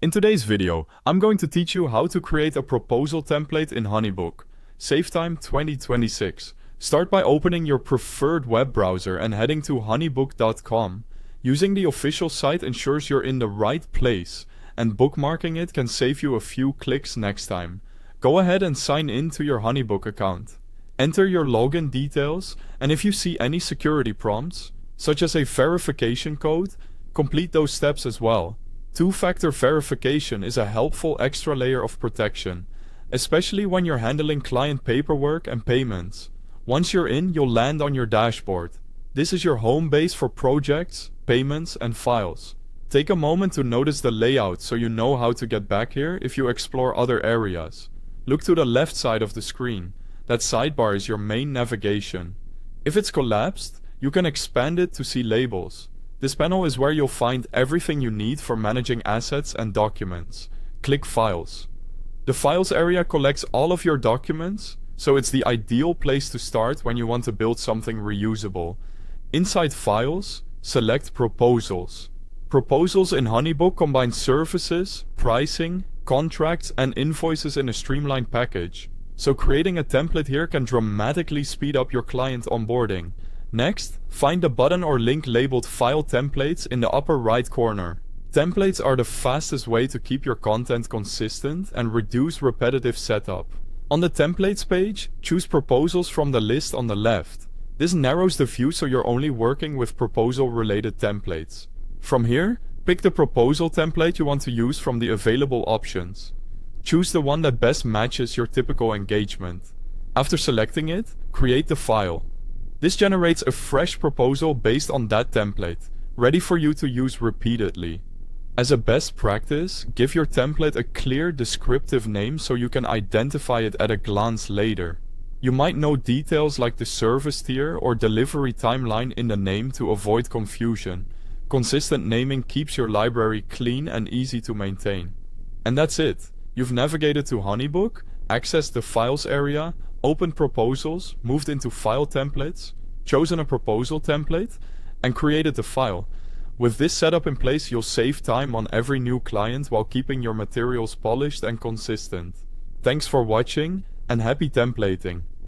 In today's video, I'm going to teach you how to create a proposal template in HoneyBook. Save time 2026. Start by opening your preferred web browser and heading to honeybook.com. Using the official site ensures you're in the right place, and bookmarking it can save you a few clicks next time. Go ahead and sign in to your HoneyBook account. Enter your login details, and if you see any security prompts, such as a verification code, complete those steps as well. Two-factor verification is a helpful extra layer of protection, especially when you're handling client paperwork and payments. Once you're in, you'll land on your dashboard. This is your home base for projects, payments, and files. Take a moment to notice the layout so you know how to get back here if you explore other areas. Look to the left side of the screen. That sidebar is your main navigation. If it's collapsed, you can expand it to see labels. This panel is where you'll find everything you need for managing assets and documents. Click Files. The Files area collects all of your documents, so it's the ideal place to start when you want to build something reusable. Inside Files, select Proposals. Proposals in HoneyBook combine services, pricing, contracts, and invoices in a streamlined package. So creating a template here can dramatically speed up your client onboarding. Next, find the button or link labeled File Templates in the upper right corner. Templates are the fastest way to keep your content consistent and reduce repetitive setup. On the Templates page, choose Proposals from the list on the left. This narrows the view so you're only working with proposal-related templates. From here, pick the proposal template you want to use from the available options. Choose the one that best matches your typical engagement. After selecting it, create the file. This generates a fresh proposal based on that template, ready for you to use repeatedly. As a best practice, give your template a clear descriptive name so you can identify it at a glance later. You might note details like the service tier or delivery timeline in the name to avoid confusion. Consistent naming keeps your library clean and easy to maintain. And that's it. You've navigated to HoneyBook, accessed the Files area, opened Proposals, moved into File Templates, chosen a proposal template, and created the file. With this setup in place, you'll save time on every new client while keeping your materials polished and consistent. Thanks for watching, and happy templating!